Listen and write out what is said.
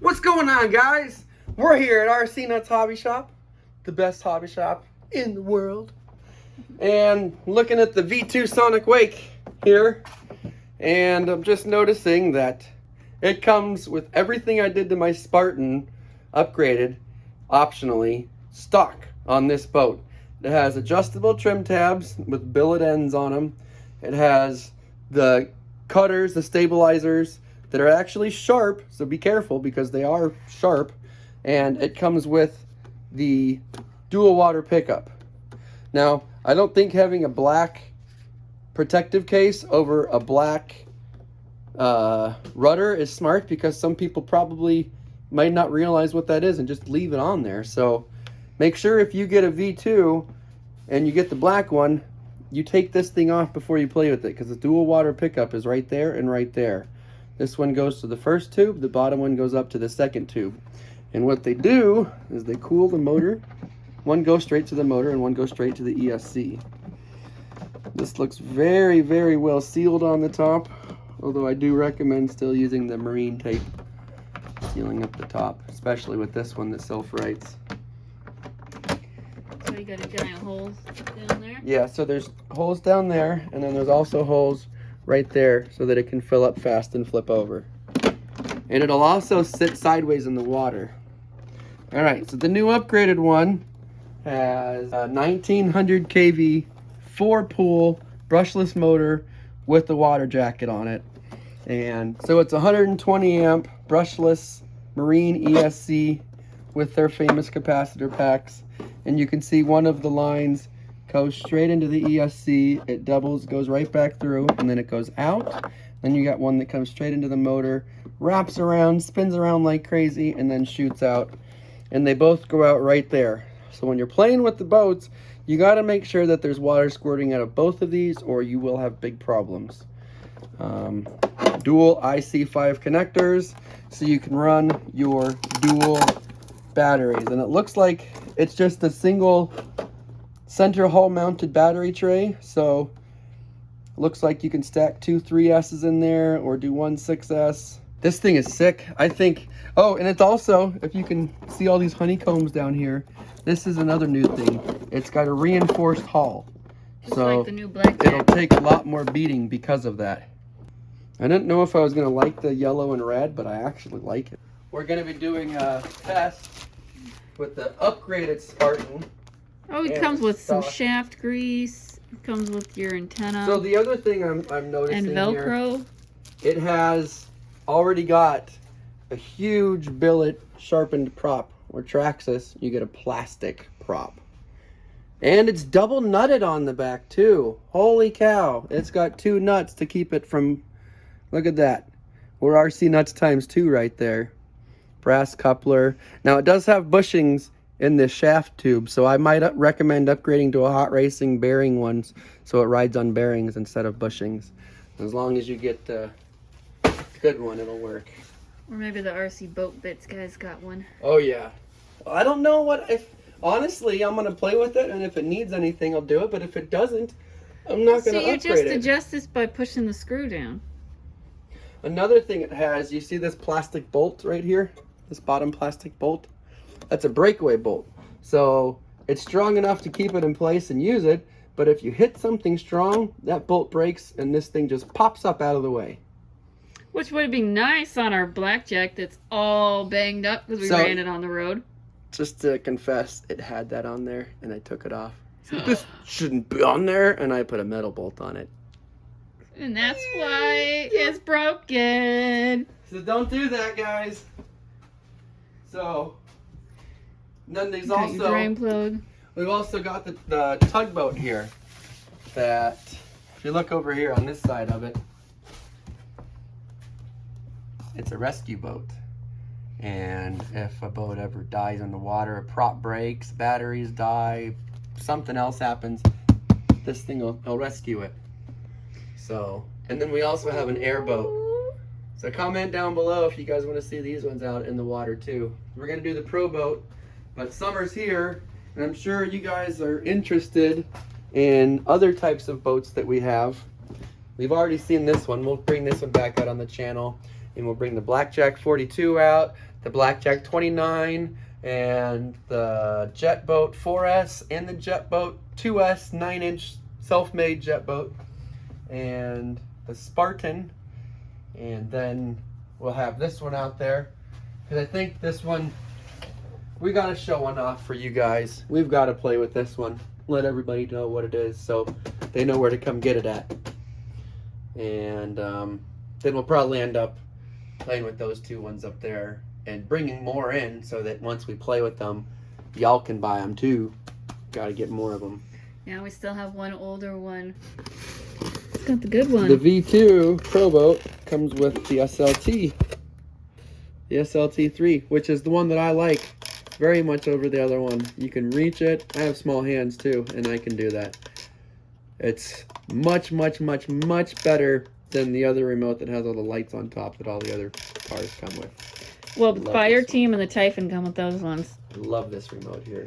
What's going on, guys? We're here at RC Nuts Hobby Shop, the best hobby shop in the world, and looking at the V2 Sonicwake here, and I'm just noticing that it comes with everything I did to my Spartan upgraded, optionally, stock on this boat. It has adjustable trim tabs with billet ends on them. It has the cutters, the stabilizers that are actually sharp, so be careful because they are sharp. And it comes with the dual water pickup. Now, I don't think having a black protective case over a black rudder is smart, because some people probably might not realize what that is and just leave it on there. So make sure if you get a V2 and you get the black one, you take this thing off before you play with it, because the dual water pickup is right there and right there. This one goes to the first tube, the bottom one goes up to the second tube. And what they do is they cool the motor. One goes straight to the motor and one goes straight to the ESC. This looks very, very well sealed on the top, although I do recommend still using the marine tape sealing up the top, especially with this one that sulfurites. So you got a giant holes down there? Yeah, so there's holes down there, and then there's also holes right there so that it can fill up fast and flip over. And it'll also sit sideways in the water. Alright, so the new upgraded one has a 1900 kV 4-pool brushless motor with the water jacket on it. And so it's 120 amp brushless marine ESC with their famous capacitor packs. And you can see one of the lines goes straight into the ESC, it doubles, goes right back through, and then it goes out. Then you got one that comes straight into the motor, wraps around, spins around like crazy, and then shoots out. And they both go out right there. So when you're playing with the boats, you got to make sure that there's water squirting out of both of these, or you will have big problems. Dual IC5 connectors, so you can run your dual batteries. And it looks like it's just a single center hull mounted battery tray, so looks like you can stack 2 3S's in there or do 1 6S. This thing is sick, I think. Oh, and it's also, if you can see all these honeycombs down here, this is another new thing. It's got a reinforced hull, so like the new blackjack. It'll take a lot more beating because of that. I didn't know if I was gonna like the yellow and red, but I actually like it. We're gonna be doing a test with the upgraded Spartan. Oh, it comes with some shaft grease. It comes with your antenna. So the other thing I'm noticing and Velcro. Here, it has already got a huge billet sharpened prop. Or Traxxas, you get a plastic prop. And it's double nutted on the back too. Holy cow. It's got 2 nuts to keep it from, look at that. We're RC nuts times 2 right there. Brass coupler. Now it does have bushings in this shaft tube, so I might recommend upgrading to a hot racing bearing ones so it rides on bearings instead of bushings. As long as you get the good one, it'll work. Or maybe the RC Boat Bits guy's got one. Oh yeah. I don't know what, if honestly I'm gonna play with it, and if it needs anything I'll do it, but if it doesn't, I'm not gonna upgrade it. So you just adjust this by pushing the screw down. Another thing it has, you see this plastic bolt right here? This bottom plastic bolt? That's a breakaway bolt. So it's strong enough to keep it in place and use it, but if you hit something strong, that bolt breaks and this thing just pops up out of the way. Which would be nice on our blackjack that's all banged up because we ran it on the road. Just to confess, it had that on there and I took it off. So this shouldn't be on there, and I put a metal bolt on it. And that's why it's broken. So don't do that, guys. So then there's also your drain plug. We've also got the tugboat here that, if you look over here on this side of it, it's a rescue boat. And if a boat ever dies in the water, a prop breaks, batteries die, something else happens, this thing will rescue it. So, and then we also have an airboat. So comment down below if you guys want to see these ones out in the water too. We're going to do the Proboat, but summer's here, and I'm sure you guys are interested in other types of boats that we have. We've already seen this one. We'll bring this one back out on the channel, and we'll bring the Blackjack 42 out, the Blackjack 29 and the Jet Boat 4S and the Jet Boat 2S 9-inch self-made jet boat and the Spartan, and then we'll have this one out there because I think this one we got to show one off for you guys. We've got to play with this one, let everybody know what it is so they know where to come get it at. And then we'll probably end up playing with those two ones up there and bringing more in so that once we play with them, y'all can buy them too. Got to get more of them. Now we still have one older one. It's got the good one. The V2 Proboat comes with the SLT. The SLT3, which is the one that I like very much over the other one. You can reach it. I have small hands too, and I can do that. It's much, much, much, much better than the other remote that has all the lights on top that all the other cars come with. Well, the Fire Team and the Typhon come with those ones. I love this remote here.